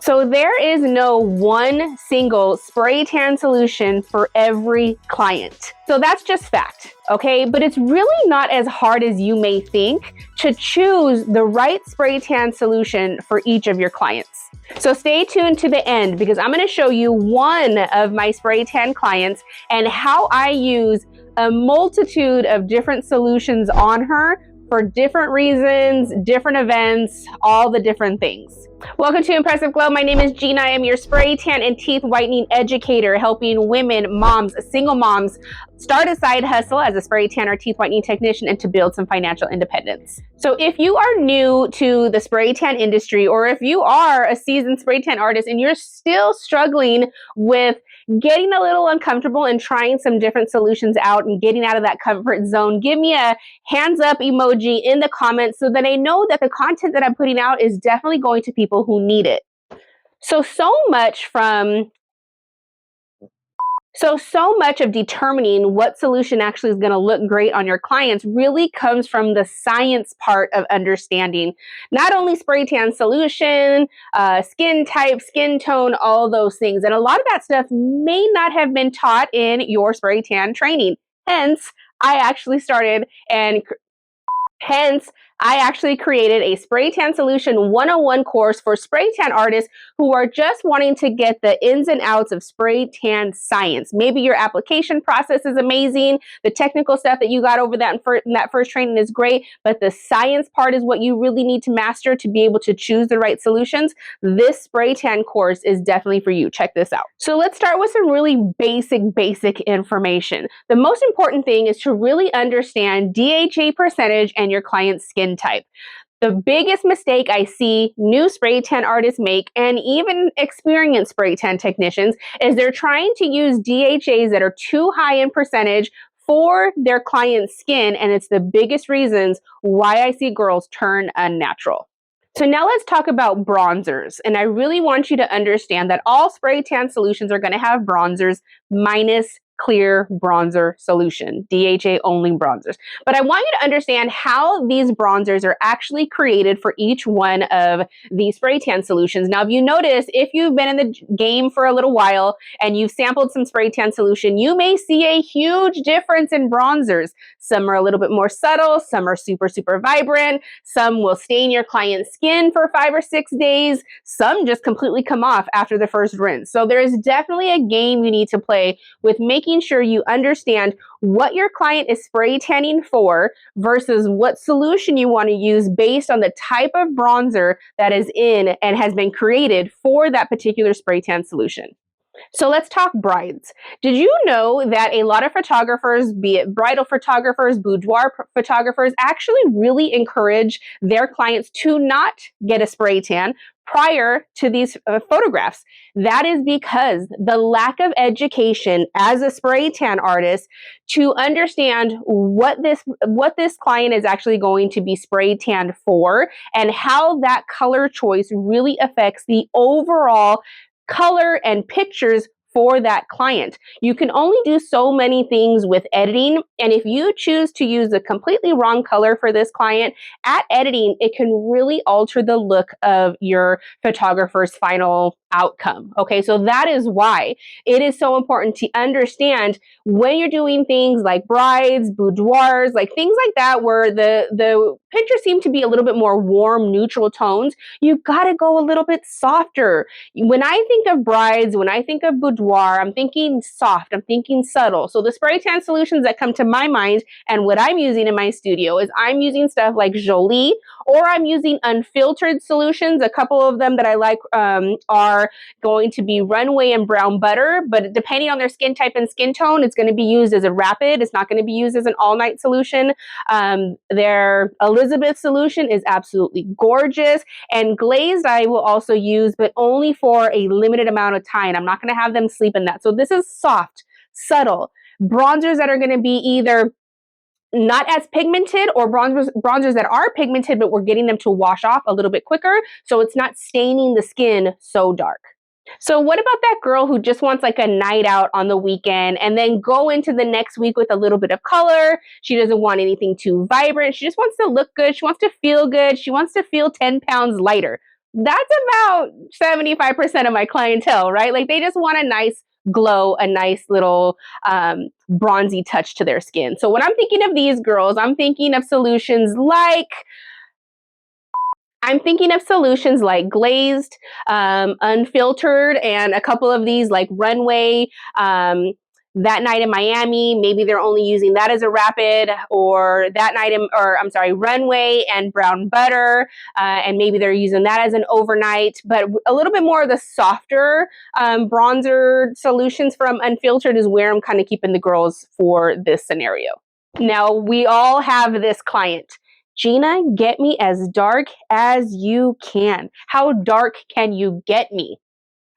So there is no one single spray tan solution for every client. So that's just fact, okay? But it's really not as hard as you may think to choose the right spray tan solution for each of your clients. So stay tuned to the end because I'm going to show you one of my spray tan clients and how I use a multitude of different solutions on her for different reasons, different events, all the different things. Welcome to Impressive Glow. My name is Gina. I am your spray tan and teeth whitening educator, helping women, moms, single moms start a side hustle as a spray tan or teeth whitening technician and to build some financial independence. So if you are new to the spray tan industry, or if you are a seasoned spray tan artist and you're still struggling with getting a little uncomfortable and trying some different solutions out and getting out of that comfort zone, give me a hands up emoji in the comments so that I know that the content that I'm putting out is definitely going to people who need it. So much of determining what solution actually is going to look great on your clients really comes from the science part of understanding not only spray tan solution, skin type, skin tone, all those things. And a lot of that stuff may not have been taught in your spray tan training. Hence, I actually created a Spray Tan Solution 101 course for spray tan artists who are just wanting to get the ins and outs of spray tan science. Maybe your application process is amazing. The technical stuff that you got over that in that first training is great, but the science part is what you really need to master to be able to choose the right solutions. This spray tan course is definitely for you. Check this out. So let's start with some really basic information. The most important thing is to really understand DHA percentage and your client's skin type. The biggest mistake I see new spray tan artists make, and even experienced spray tan technicians, is they're trying to use DHAs that are too high in percentage for their client's skin, and it's the biggest reasons why I see girls turn unnatural. So now let's talk about bronzers, and I really want you to understand that all spray tan solutions are going to have bronzers minus clear bronzer solution, DHA only bronzers. But I want you to understand how these bronzers are actually created for each one of these spray tan solutions. Now, if you notice, if you've been in the game for a little while and you've sampled some spray tan solution, you may see a huge difference in bronzers. Some are a little bit more subtle, some are super vibrant, some will stain your client's skin for 5 or 6 days, some just completely come off after the first rinse. So there is definitely a game you need to play with making sure you understand what your client is spray tanning for versus what solution you want to use based on the type of bronzer that is in and has been created for that particular spray tan solution. So let's talk brides. Did you know that a lot of photographers, be it bridal photographers, boudoir photographers, actually really encourage their clients to not get a spray tan prior to these photographs? That is because the lack of education as a spray tan artist to understand what this client is actually going to be spray tanned for and how that color choice really affects the overall color and pictures for that client. You can only do so many things with editing, and if you choose to use the completely wrong color for this client, at editing, it can really alter the look of your photographer's final outcome. Okay, so that is why it is so important to understand when you're doing things like brides, boudoirs, like things like that, where the pictures seem to be a little bit more warm, neutral tones, you gotta go a little bit softer. When I think of brides, when I think of boudoir, I'm thinking soft, I'm thinking subtle. So the spray tan solutions that come to my mind and what I'm using in my studio is I'm using stuff like Jolie, or I'm using unfiltered solutions. A couple of them that I like are going to be Runway and Brown Butter, but depending on their skin type and skin tone, it's going to be used as a rapid. It's not going to be used as an all-night solution. Their Elizabeth solution is absolutely gorgeous, and glazed I will also use, but only for a limited amount of time. I'm not going to have them sleep in that. So this is soft, subtle bronzers that are going to be either not as pigmented, or bronzers that are pigmented, but we're getting them to wash off a little bit quicker, so it's not staining the skin so dark. So what about that girl who just wants like a night out on the weekend and then go into the next week with a little bit of color? She doesn't want anything too vibrant. She just wants to look good. She wants to feel good. She wants to feel 10 pounds lighter. that's about 75% of my clientele, right? Like they just want a nice glow, a nice little bronzy touch to their skin. So when I'm thinking of these girls, I'm thinking of solutions like glazed, unfiltered, and a couple of these like runway, that night in Miami. Maybe they're only using that as a rapid, or that night in, or I'm sorry, runway and brown butter, and maybe they're using that as an overnight. But a little bit more of the softer bronzer solutions from unfiltered is where I'm kind of keeping the girls for this scenario. Now, we all have this client. Gina, get me as dark as you can. How dark can you get me?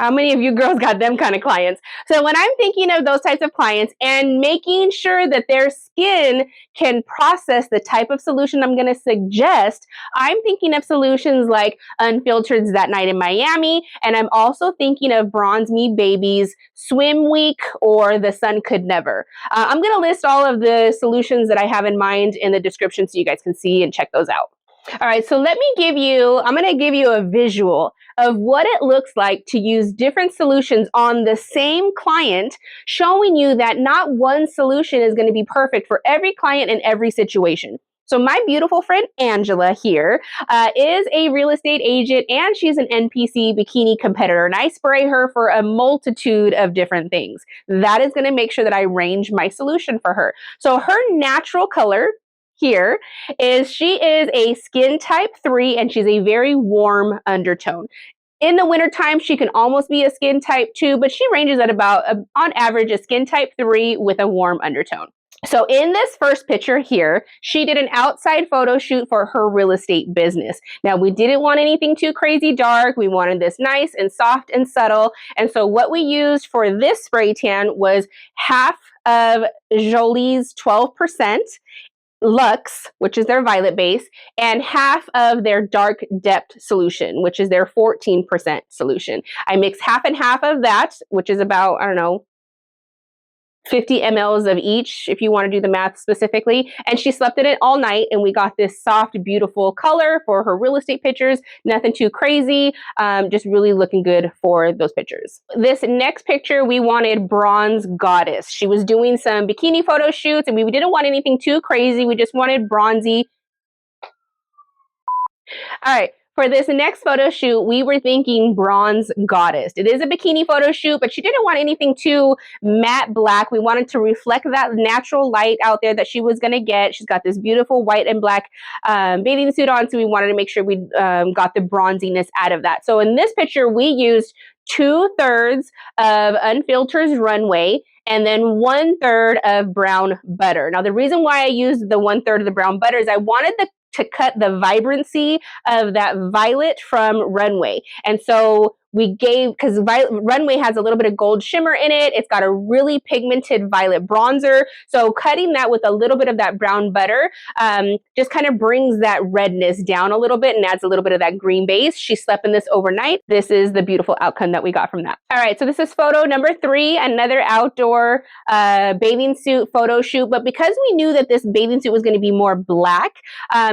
How many of you girls got them kind of clients? So when I'm thinking of those types of clients and making sure that their skin can process the type of solution I'm going to suggest, I'm thinking of solutions like Unfiltered's That Night in Miami, and I'm also thinking of Bronze Me Baby's Swim Week or The Sun Could Never. I'm going to list all of the solutions that I have in mind in the description so you guys can see and check those out. All right, so I'm going to give you a visual of what it looks like to use different solutions on the same client, showing you that not one solution is going to be perfect for every client in every situation. So my beautiful friend Angela here is a real estate agent, and she's an NPC bikini competitor, and I spray her for a multitude of different things. That is going to make sure that I range my solution for her. So her natural color here is she is a skin type 3, and she's a very warm undertone. In the wintertime, she can almost be a skin type 2, but she ranges at about, on average, a skin type 3 with a warm undertone. So in this first picture here, she did an outside photo shoot for her real estate business. Now, we didn't want anything too crazy dark. We wanted this nice and soft and subtle. And so what we used for this spray tan was half of Jolie's 12%, Luxe, which is their violet base, and half of their dark depth solution, which is their 14% solution. I mix half and half of that, which is about, I don't know, 50 mLs of each, if you want to do the math specifically. And she slept in it all night, and we got this soft, beautiful color for her real estate pictures. Nothing too crazy, just really looking good for those pictures. This next picture, we wanted Bronze Goddess. She was doing some bikini photo shoots, and we didn't want anything too crazy. We just wanted bronzy. All right. For this next photo shoot, we were thinking Bronze Goddess. It is a bikini photo shoot, but she didn't want anything too matte black. We wanted to reflect that natural light out there that she was going to get. She's got this beautiful white and black bathing suit on, so we wanted to make sure we got the bronziness out of that. So in this picture, we used 2/3 of Unfiltered's Runway and then 1/3 of Brown Butter. Now, the reason why I used the 1/3 of the Brown Butter is I wanted to cut the vibrancy of that violet from Runway. And so we gave, because Runway has a little bit of gold shimmer in it. It's got a really pigmented violet bronzer. So cutting that with a little bit of that brown butter just kind of brings that redness down a little bit and adds a little bit of that green base. She slept in this overnight. This is the beautiful outcome that we got from that. All right, so this is photo number 3, another outdoor bathing suit photo shoot. But because we knew that this bathing suit was going to be more black,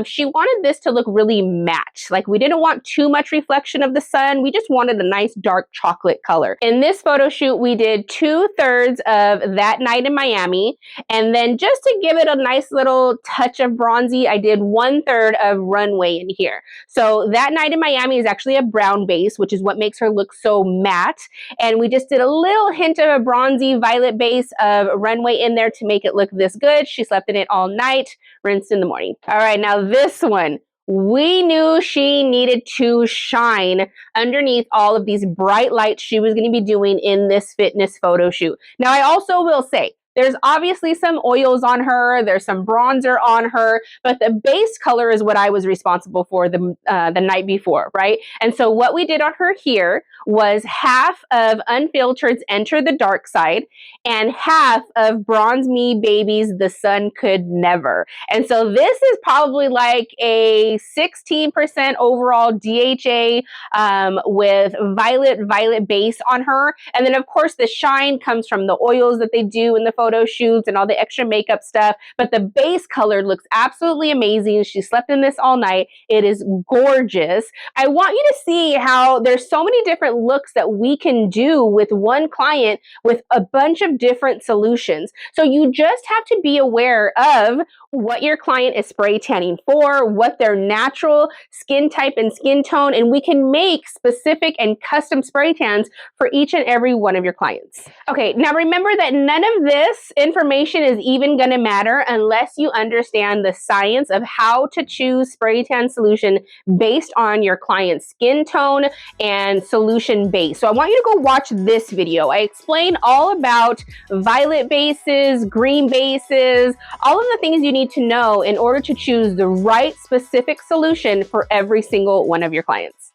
she wanted this to look really matte. Like, we didn't want too much reflection of the sun. We just wanted a nice dark chocolate color. In this photo shoot, we did 2/3 of That Night in Miami, and then just to give it a nice little touch of bronzy, I did 1/3 of Runway in here. So That Night in Miami is actually a brown base, which is what makes her look so matte, and we just did a little hint of a bronzy violet base of Runway in there to make it look this good. She slept in it all night, rinsed in the morning. All right, now this one. We knew she needed to shine underneath all of these bright lights she was going to be doing in this fitness photo shoot. Now, I also will say, there's obviously some oils on her, there's some bronzer on her, but the base color is what I was responsible for the night before, right? And so what we did on her here was half of Unfiltered's Enter the Dark Side and half of Bronze Me Baby's The Sun Could Never. And so this is probably like a 16% overall DHA with violet base on her. And then of course the shine comes from the oils that they do in the photo shoots and all the extra makeup stuff, but the base color looks absolutely amazing. She slept in this all night. It is gorgeous. I want you to see how there's so many different looks that we can do with one client with a bunch of different solutions. So you just have to be aware of what your client is spray tanning for, what their natural skin type and skin tone, and we can make specific and custom spray tans for each and every one of your clients. Okay, now remember that none of this information is even going to matter unless you understand the science of how to choose spray tan solution based on your client's skin tone and solution base. So I want you to go watch this video. I explain all about violet bases, green bases, all of the things you need to know in order to choose the right specific solution for every single one of your clients.